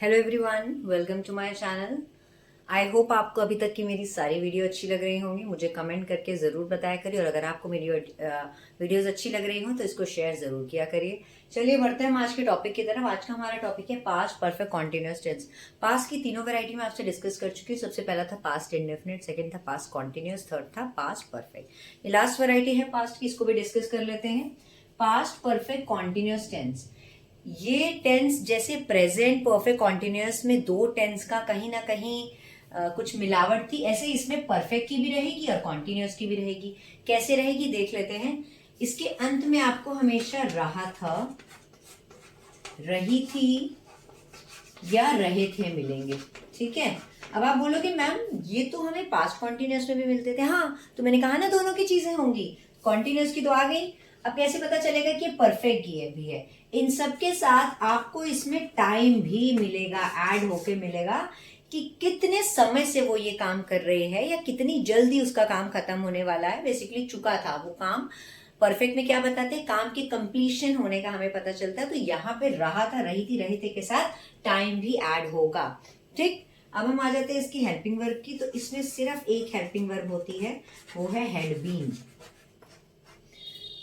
Hello everyone, welcome to my channel. I hope आपको अभी तक की मेरी सारी वीडियो अच्छी लग रही होंगी। मुझे कमेंट करके ज़रूर बताया करिए और अगर आपको मेरी वीडियोस अच्छी लग रही हो तो इसको शेयर ज़रूर किया करिए। चलिए बढ़ते हैं हम आज के टॉपिक की तरफ। आज का हमारा टॉपिक है past perfect continuous tense. Past की तीनों वैरायटी में आपसे डिस्कस कर चुकी हूँ। सबसे पहला था पास्ट इंडेफिनिट, सेकंड था पास्ट कॉन्टिन्यूअस, थर्ड था पास्ट परफेक्ट। ये लास्ट वैरायटी है पास्ट की, इसको भी डिस्कस कर लेते हैं। पास्ट परफेक्ट कॉन्टिन्यूअस टेंस, ये टेंस जैसे प्रेजेंट परफेक्ट कॉन्टिन्यूअस में दो टेंस का कहीं ना कहीं कुछ मिलावट थी, ऐसे इसमें परफेक्ट की भी रहेगी और कॉन्टिन्यूअस की भी रहेगी। कैसे रहेगी देख लेते हैं। इसके अंत में आपको हमेशा रहा था, रही थी या रहे थे मिलेंगे। ठीक है। अब आप बोलोगे मैम ये तो हमें पास्ट कॉन्टिन्यूअस में भी मिलते थे। हाँ, तो मैंने कहा ना दोनों की चीजें होंगी। कॉन्टिन्यूअस की तो आ गई, अब कैसे पता चलेगा कि परफेक्ट की भी है। इन सबके साथ आपको इसमें टाइम भी मिलेगा, ऐड होके मिलेगा कि कितने समय से वो ये काम कर रहे हैं या कितनी जल्दी उसका काम खत्म होने वाला है। बेसिकली चुका था वो काम। परफेक्ट में क्या बताते हैं, काम के कंप्लीशन होने का हमें पता चलता है। तो यहाँ पे रहा था, रही थी, रहे थे के साथ टाइम भी ऐड होगा। ठीक। अब हम आ जाते हैं इसकी हेल्पिंग वर्ब की। तो इसमें सिर्फ एक हेल्पिंग वर्ब होती है, वो है हैड बीन।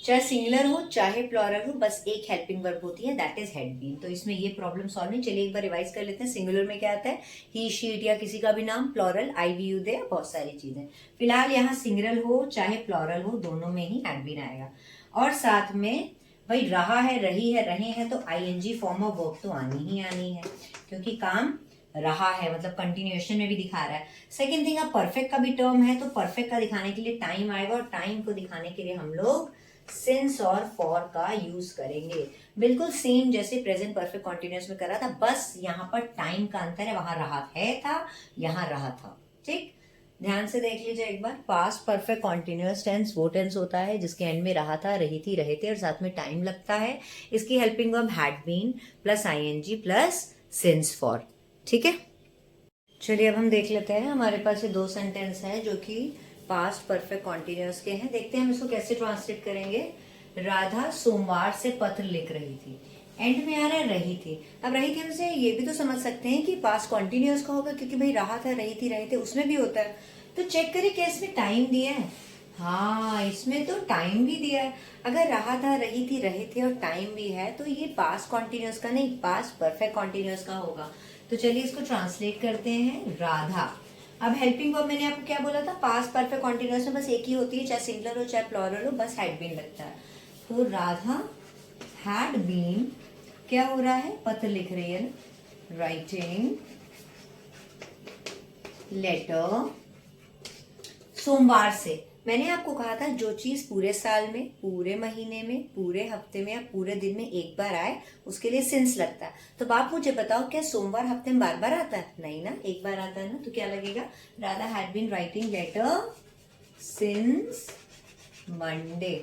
चाहे सिंगुलर हो चाहे प्लूरल हो, बस एक हेल्पिंग वर्ब होती है, दैट इज हैड बीन। तो इसमें ये प्रॉब्लम सॉल्व नहीं। चलिए एक बार रिवाइज कर लेते हैं। सिंगुलर में क्या आता है, ही शी इट या किसी का भी नाम, plural I we you they, बहुत सारी चीजें। फिलहाल यहाँ सिंगुलर हो चाहे प्लूरल हो, दोनों में ही हैड बीन आएगा। और साथ में भाई रहा है, रही है, रहे हैं, तो आईएनजी फॉर्म ऑफ वर्ब तो आनी ही आनी है, क्योंकि काम रहा है, मतलब कंटिन्यूएशन में भी दिखा रहा है। सेकेंड थिंग, अब परफेक्ट का भी टर्म है, तो परफेक्ट का दिखाने के लिए टाइम आएगा, और टाइम को दिखाने के लिए हम लोग सिंस और फॉर का यूज करेंगे। बिल्कुल सेम जैसे प्रेजेंट परफेक्ट कॉन्टिन्यूअस में करा था, बस यहाँ पर टाइम का अंतर है। वहां रहा है था, यहाँ रहा था। ठीक, ध्यान से देख लीजिए एक बार। पास्ट परफेक्ट कॉन्टिन्यूअस टेंस वो टेंस होता है जिसके एंड में रहा था, रही थी, रहे थे और साथ में टाइम लगता है। इसकी helping verb had been plus ING plus since for. ठीक है। चलिए अब हम देख लेते हैं। हमारे पास ये दो सेंटेंस है जो कि पास्ट परफेक्ट कॉन्टिन्यूअस के हैं। देखते हैं हम इसको कैसे ट्रांसलेट करेंगे। राधा सोमवार से पत्र लिख रही थी, एंड में आ रहा है रही थी। अब रही थी हमसे ये भी तो समझ सकते हैं कि पास्ट कॉन्टिन्यूअस का होगा, क्योंकि भाई रहा था, रही थी, रहे थे, उसमें भी होता है। तो चेक करिए क्या इसमें टाइम दिया है। हाँ, इसमें तो टाइम भी दिया है। अगर रहा था, रही थी, रहे थे और टाइम भी है, तो ये पास्ट कॉन्टिन्यूअस का नहीं, पास्ट परफेक्ट कॉन्टिन्यूअस का होगा। तो चलिए इसको ट्रांसलेट करते हैं। राधा, अब हेल्पिंग वर्ब मैंने आपको क्या बोला था, पास्ट परफेक्ट कॉन्टिन्यूअस में बस एक ही होती है, चाहे सिंगुलर हो चाहे प्लूरल हो, बस हैड बीन लगता है। तो राधा हैड बीन, क्या हो रहा है, पत्र लिख रही है ना, राइटिंग लेटर सोमवार से। मैंने आपको कहा था जो चीज पूरे साल में, पूरे महीने में, पूरे हफ्ते में या पूरे दिन में एक बार आए उसके लिए सिंस लगता है। तो आप मुझे बताओ क्या सोमवार हफ्ते में बार बार आता है? नहीं ना, एक बार आता है ना। तो क्या लगेगा, Radha had been writing letter since Monday.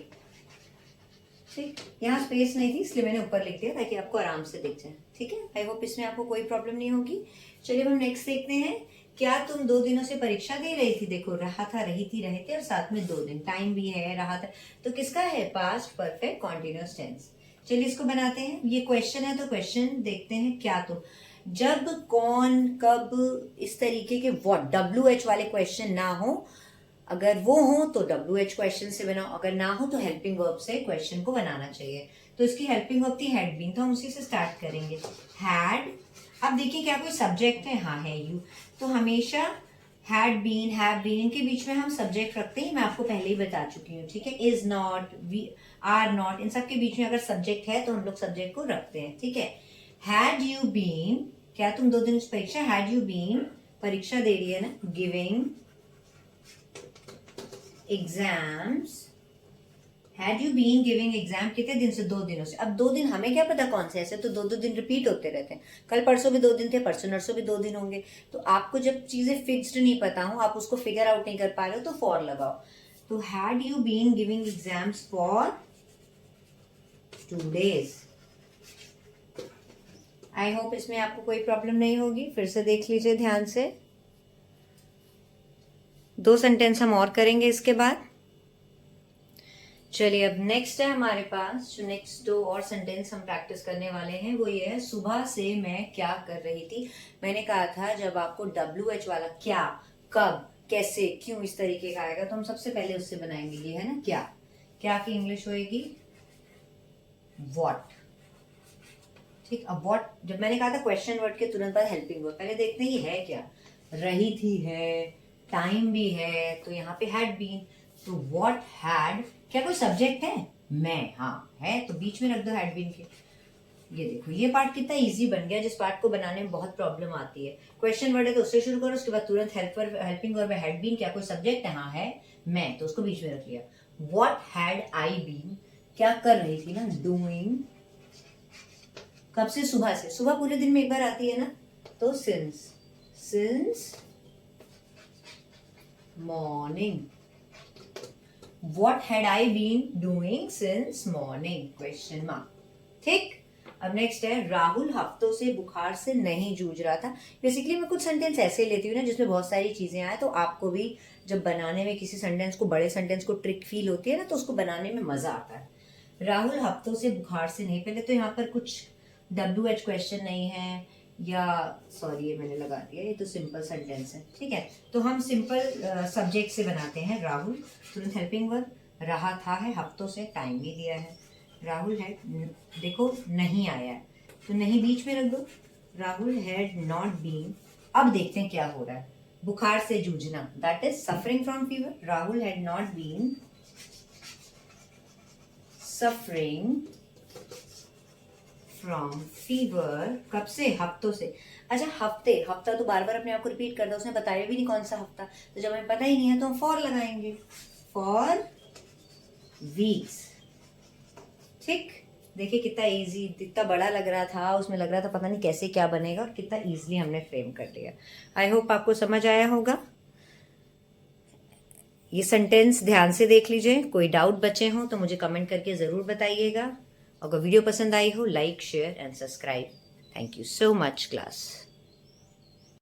ठीक, यहाँ स्पेस नहीं थी इसलिए मैंने ऊपर लिख दिया ताकि आपको आराम से दिख जाए। ठीक है, आई होप इसमें आपको कोई प्रॉब्लम नहीं होगी। चलिए हम नेक्स्ट देखते हैं। क्या तुम 2 दिनों से परीक्षा दे रही थी? देखो रहा था, रही थी, रहे थे और साथ में 2 दिन, टाइम भी है, रहा था। तो किसका है, पास्ट परफेक्ट कॉन्टिन्यूअस टेंस। चलिए इसको बनाते हैं। ये क्वेश्चन है तो क्वेश्चन देखते हैं। क्या तुम, जब, कौन, कब, इस तरीके के व्हाट, WH वाले क्वेश्चन ना हो। अगर वो हो तो WH क्वेश्चन से बनाओ, अगर ना हो तो हेल्पिंग वर्ब से क्वेश्चन को बनाना चाहिए। तो इसकी हेल्पिंग वर्ब थी हैड बीन, तो हम उसी से स्टार्ट करेंगे। हैड, अब देखिए क्या कोई सब्जेक्ट है? हाँ है, यू। तो हमेशा हैड बीन, हैव बीन, इनके बीच में हम सब्जेक्ट रखते हैं। मैं आपको पहले ही बता चुकी हूँ। ठीक है, is not, we are not, इन सब के बीच में अगर सब्जेक्ट है तो हम लोग सब्जेक्ट को रखते हैं। ठीक है। हैड यू बीन, क्या तुम 2 दिन परीक्षा, हैड यू बीन, परीक्षा दे रही है ना, giving exams, had you been giving exam, कितने दिन से? 2 दिनों से। अब 2 दिन हमें क्या पता कौन से, ऐसे तो 2-2 दिन रिपीट होते रहते हैं। कल परसों भी 2 दिन थे, परसों नरसों भी 2 दिन होंगे। तो आपको जब चीजें फिक्स्ड नहीं पता हो, आप उसको फिगर आउट नहीं कर पा रहे हो, तो फॉर लगाओ। तो had you been giving exams for 2 days। I hope इसमें आपको कोई प्रॉब्लम नहीं होगी। फिर से देख लीजिए ध्यान से। 2 सेंटेंस हम और करेंगे इसके बाद। चलिए अब नेक्स्ट है हमारे पास जो नेक्स्ट दो और सेंटेंस हम प्रैक्टिस करने वाले हैं वो ये है, सुबह से मैं क्या कर रही थी। मैंने कहा था जब आपको WH वाला क्या, कब, कैसे, क्यों इस तरीके का आएगा तो हम सबसे पहले उससे बनाएंगे, ये है ना क्या। क्या की इंग्लिश होएगी व्हाट। ठीक, अब व्हाट जब मैंने कहा था क्वेश्चन वर्ड के तुरंत बाद हेल्पिंग वर्ड, पहले देखते हैं ये है क्या। रही थी है, टाइम भी है, तो यहाँ पे हैड बीन, तो व्हाट हैड, क्या कोई सब्जेक्ट है, मैं, हाँ है तो बीच में रख दो हैड बीन के। ये देखो ये पार्ट कितना इजी बन गया, जिस पार्ट को बनाने में बहुत प्रॉब्लम आती है। क्वेश्चन वर्ड है तो उससे शुरू करो, उसके बाद तुरंत हेल्पिंग वर्ब में हैड बीन, क्या कोई सब्जेक्ट है, हाँ है, मैं, तो उसको बीच में रख लिया। व्हाट हैड आई बीन, क्या कर रही थी ना, डूइंग, कब से, सुबह से, सुबह पूरे दिन में एक बार आती है ना, तो since morning. What had I been doing since morning? Question mark. ठीक, अब नेक्स्ट है, राहुल हफ्तों से बुखार से नहीं जूझ रहा था। बेसिकली मैं कुछ सेंटेंस ऐसे लेती हूँ ना जिसमें बहुत सारी चीजें आए, तो आपको भी जब बनाने में किसी सेंटेंस को, बड़े सेंटेंस को ट्रिक फील होती है ना, तो उसको बनाने में मजा आता है। राहुल हफ्तों से बुखार से नहीं, पहले तो यहाँ पर कुछ WH क्वेश्चन नहीं है, या सॉरी ये मैंने लगा दिया, ये तो सिंपल सेंटेंस है। ठीक है, तो हम सिंपल सब्जेक्ट से बनाते हैं। राहुल, तुरंत हेल्पिंग वर्ब, रहा था है, हफ्तों से, टाइम भी दिया है। राहुल हैड, देखो नहीं आया है तो नहीं बीच में रख दो। राहुल हैड नॉट बीन, अब देखते हैं क्या हो रहा है, बुखार से जूझना, that is suffering from fever. Rahul had not been suffering from fever, कब से, हफ्तों से। अच्छा हफ्ते, हफ्ता तो बार बार अपने आप को रिपीट करता है, उसने बताया भी नहीं कौन सा हफ्ता, तो जब हमें पता ही नहीं है तो हम फॉर लगाएंगे, फॉर वीक्स। ठीक, देखिए कितना इजी, इतना बड़ा लग रहा था, उसमें लग रहा था पता नहीं कैसे क्या बनेगा, और कितना इजीली हमने फ्रेम कर लिया। आई होप आपको समझ आया होगा। ये सेंटेंस ध्यान से देख लीजिए, कोई डाउट बचे हो तो मुझे कमेंट करके ज़रूर बताइएगा। अगर वीडियो पसंद आई हो, like share and subscribe. Thank you so much class.